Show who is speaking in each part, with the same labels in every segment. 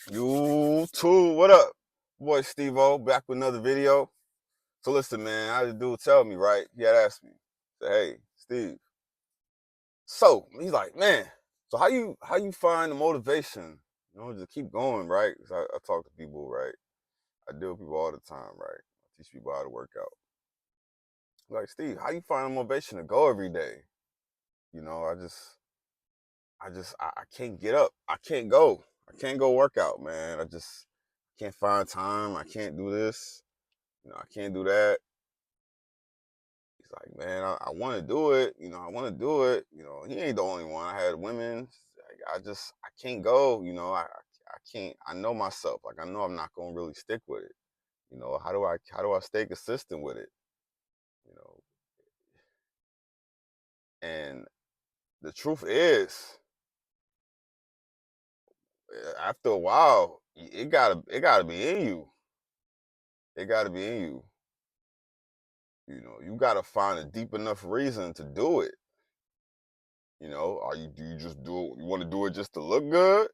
Speaker 1: You too. What up? Boy Stevo, back with another video. So listen, man, I had a dude tell me, right? He had asked me, say, hey, Steve. So he's like, man, so how you find the motivation, to keep going, right? 'Cause I talk to people, right? I deal with people all the time, right? I teach people how to work out. Like, Steve, how you find the motivation to go every day? You know, I can't get up. I can't go. I can't go work out, man. I just can't find time. I can't do this. I can't do that. He's like, man, I want to do it. I want to do it. He ain't the only one. I had women. I can't go. I can't. I know myself. Like I know I'm not gonna really stick with it. How do I stay consistent with it? You know, and the truth is, after a while, it gotta be in you. It gotta be in you. You gotta find a deep enough reason to do it. Do you just do it? You want to do it just to look good?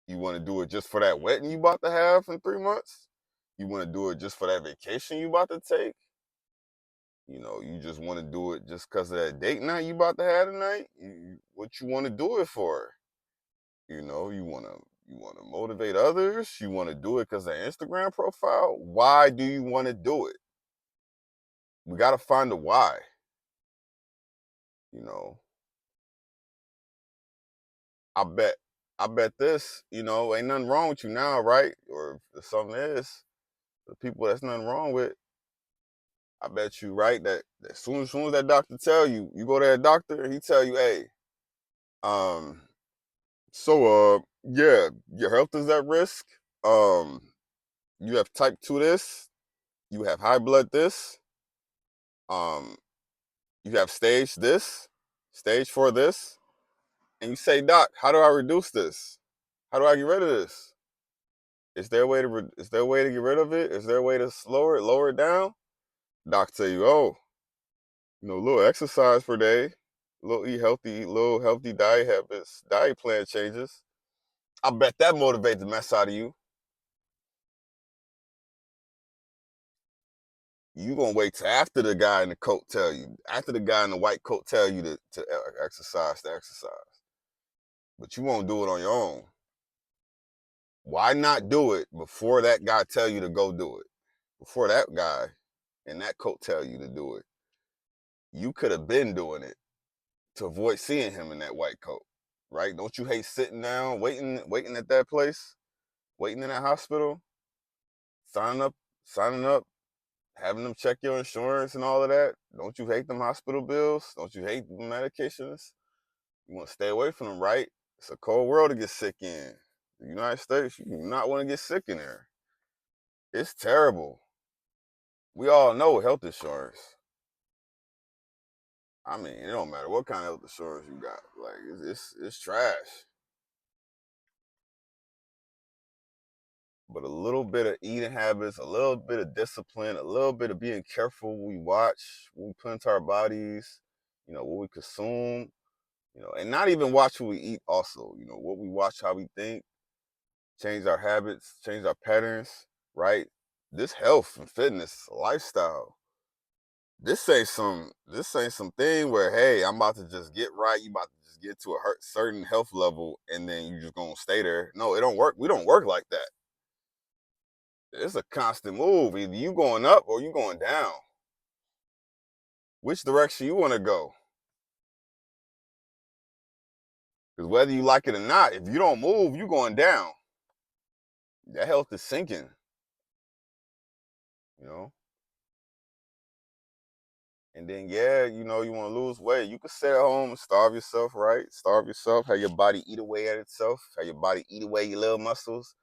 Speaker 1: You want to do it just for that wedding you about to have in 3 months? You want to do it just for that vacation you about to take? You just want to do it just because of that date night you about to have tonight? What you want to do it for? You want to motivate others? You want to do it because of Instagram profile? Why do you want to do it? We got to find the why. You know, I bet, I bet this, ain't nothing wrong with you now, right? Or if something is, the people that's nothing wrong with, I bet you, right, that as soon as that doctor tell you, you go to that doctor and he tell you, hey, um, yeah, your health is at risk. Um, you have type 2 this, you have high blood this, um, you have stage this, stage 4 this, and you say, doc, how do I reduce this? How do I get rid of this? Is there a way to get rid of it? Is there a way to lower it down? Doc tell you, oh, a little exercise per day, little healthy diet habits, diet plan changes. I bet that motivates the mess out of you. You gonna wait till after the guy in the coat tell you, after the guy in the white coat tell you to exercise. But you won't do it on your own. Why not do it before that guy tell you to go do it? Before that guy in that coat tell you to do it. You could have been doing it to avoid seeing him in that white coat, right? Don't you hate sitting down, waiting at that place, waiting in that hospital, signing up, signing up, having them check your insurance and all of that? Don't you hate them hospital bills? Don't you hate the medications? You want to stay away from them, right? It's a cold world to get sick in. The United States, you do not want to get sick in there. It's terrible. We all know health insurance. I mean, it don't matter what kind of health insurance you got. Like it's trash. But a little bit of eating habits, a little bit of discipline, a little bit of being careful what we watch, what we put into our bodies, what we consume, and not even watch what we eat also, what we watch, how we think, change our habits, change our patterns, right? This health and fitness lifestyle, this ain't some thing where, hey, I'm about to just get right, you about to just get to a certain health level and then you just gonna stay there. No, it don't work. We don't work like that. It's a constant move. Either you going up or you going down. Which direction you want to go? Because whether you like it or not, if you don't move, you going down. That health is sinking. You know. And then you want to lose weight. You can sit at home and starve yourself, right? Starve yourself. Have your body eat away at itself. Have your body eat away your little muscles.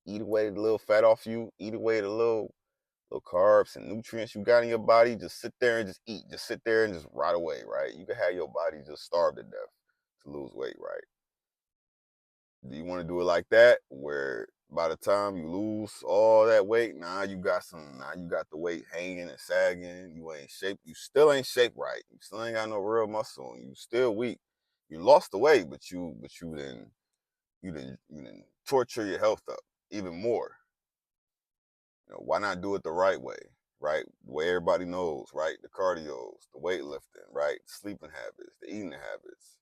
Speaker 1: Eat away the little fat off you. Eat away the little carbs and nutrients you got in your body. Just sit there and just eat. Just sit there and just rot away, right? You can have your body just starve to death to lose weight, right? Do you want to do it like that, where by the time you lose all that weight, now you got the weight hanging and sagging. You ain't shape. You still ain't shaped right. You still ain't got no real muscle. And you still weak. You lost the weight, but you didn't torture your health up even more. Why not do it the right way, right? The way everybody knows, right? The cardios, the weightlifting, right? Sleeping habits, the eating habits.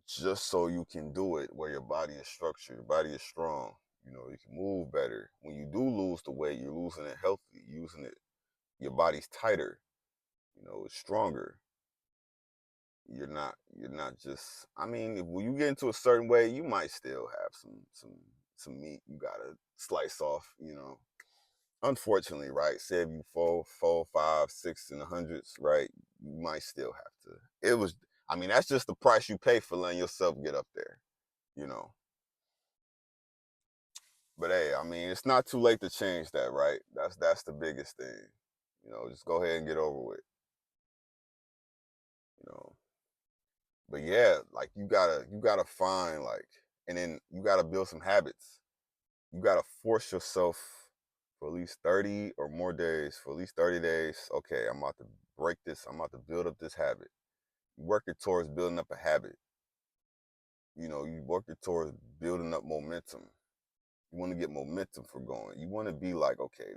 Speaker 1: Just so you can do it where your body is structured, your body is strong. You can move better. When you do lose the weight, you're losing it healthy, using it. Your body's tighter, it's stronger. You're not just. I mean, when you get into a certain way, you might still have some meat you gotta slice off. Unfortunately, right? Say if you four, five, six in the hundreds, right? You might still have to. I mean, that's just the price you pay for letting yourself get up there, you know. But hey, I mean, it's not too late to change that, right? That's the biggest thing. Just go ahead and get over with, you know. But yeah, like you gotta find like, and then you gotta build some habits. You gotta force yourself for at least 30 or more days, for at least 30 days. Okay, I'm about to break this. I'm about to build up this habit. You working towards building up a habit. You working towards building up momentum. You want to get momentum for going. You want to be like, okay,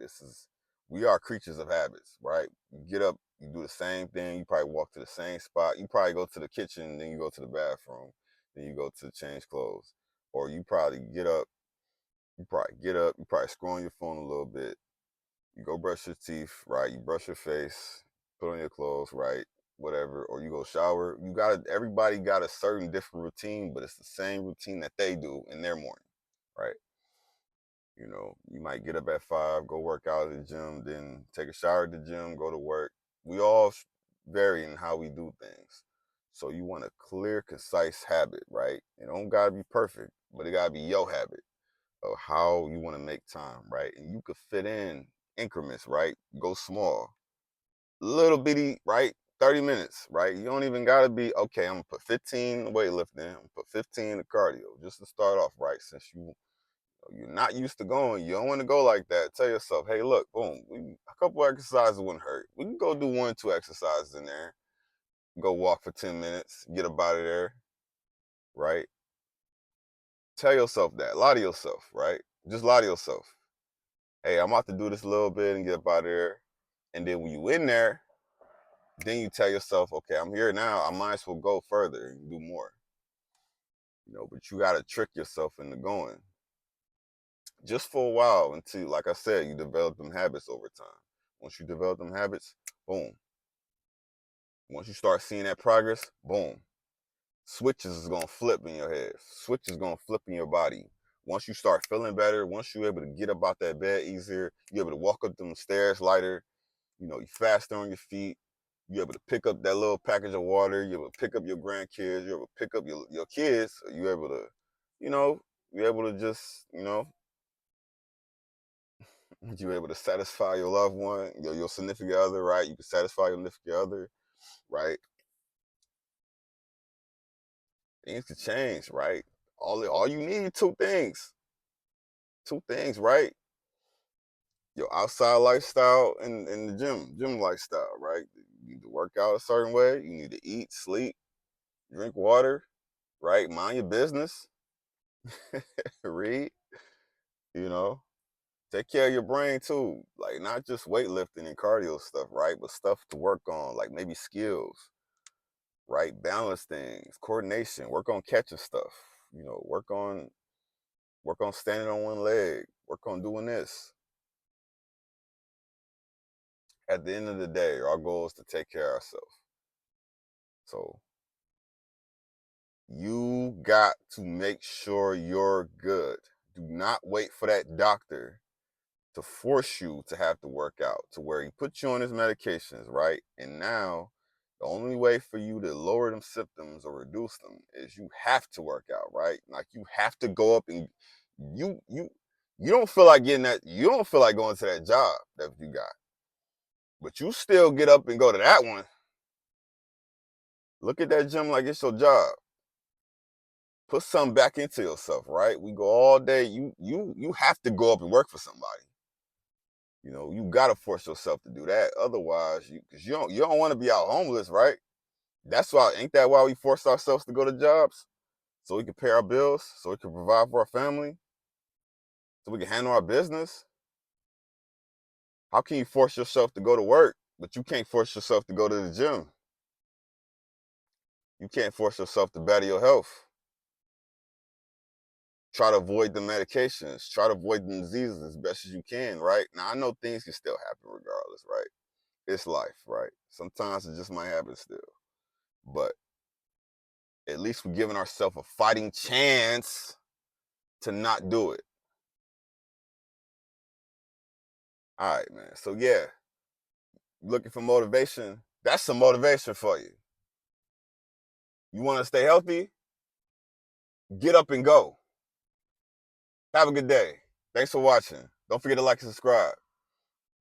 Speaker 1: we are creatures of habits, right? You get up, you do the same thing. You probably walk to the same spot. You probably go to the kitchen, then you go to the bathroom, then you go to change clothes. Or you probably get up, you probably scroll on your phone a little bit. You go brush your teeth, right? You brush your face, put on your clothes, right? Whatever. Or you go shower. Everybody got a certain different routine, but it's the same routine that they do in their morning, right? You might get up at 5, go work out at the gym, then take a shower at the gym, go to work. We all vary in how we do things. So you want a clear, concise habit, right? It don't gotta be perfect, but it gotta be your habit of how you want to make time, right? And you could fit in increments, right? Go small, little bitty, right? 30 minutes, right? You don't even gotta be okay. I'm gonna put 15 weightlifting, I'm gonna put 15 to cardio, just to start off, right? Since you're not used to going, you don't want to go like that. Tell yourself, hey, look, boom, a couple exercises wouldn't hurt. We can go do 1, 2 exercises in there. Go walk for 10 minutes, get up out of there, right? Tell yourself that. Lie to yourself, right? Just lie to yourself. Hey, I'm about to do this a little bit and get up out of there. And then when you in there, then you tell yourself, okay, I'm here now. I might as well go further and do more. But you got to trick yourself into going just for a while until, like I said, you develop them habits over time. Once you develop them habits, boom. Once you start seeing that progress, boom. Switches is going to flip in your head. Switches going to flip in your body. Once you start feeling better, once you're able to get up out that bed easier, you're able to walk up them stairs lighter, you're faster on your feet, you're able to pick up that little package of water, you're able to pick up your grandkids, you're able to pick up your kids, you're able to, you're able to just, you're able to satisfy your loved one, your significant other, right? You can satisfy your significant other, right? Things can change, right? All you need two things, right? Your outside lifestyle and the gym lifestyle, right? You need to work out a certain way. You need to eat, sleep, drink water, right? Mind your business, read, you know. Take care of your brain too, like not just weightlifting and cardio stuff, right? But stuff to work on, like maybe skills, right? Balance things, coordination, work on catching stuff, work on standing on one leg, work on doing this. At the end of the day, our goal is to take care of ourselves. So you got to make sure you're good. Do not wait for that doctor to force you to have to work out to where he puts you on his medications, right? And now the only way for you to lower them symptoms or reduce them is you have to work out, right? Like you have to go up and you don't feel like getting that, you don't feel like going to that job that you got. But you still get up and go to that one. Look at that gym like it's your job. Put something back into yourself, right? We go all day. You have to go up and work for somebody. You gotta force yourself to do that. Otherwise, because you don't want to be out homeless, right? Ain't that why we force ourselves to go to jobs? so we can pay our bills, so we can provide for our family, so we can handle our business. How can you force yourself to go to work, but you can't force yourself to go to the gym? You can't force yourself to better your health. Try to avoid the medications. Try to avoid the diseases as best as you can, right? Now, I know things can still happen regardless, right? It's life, right? Sometimes it just might happen still. But at least we're giving ourselves a fighting chance to not do it. All right, man. So, yeah, looking for motivation. That's some motivation for you. You want to stay healthy? Get up and go. Have a good day. Thanks for watching. Don't forget to like and subscribe.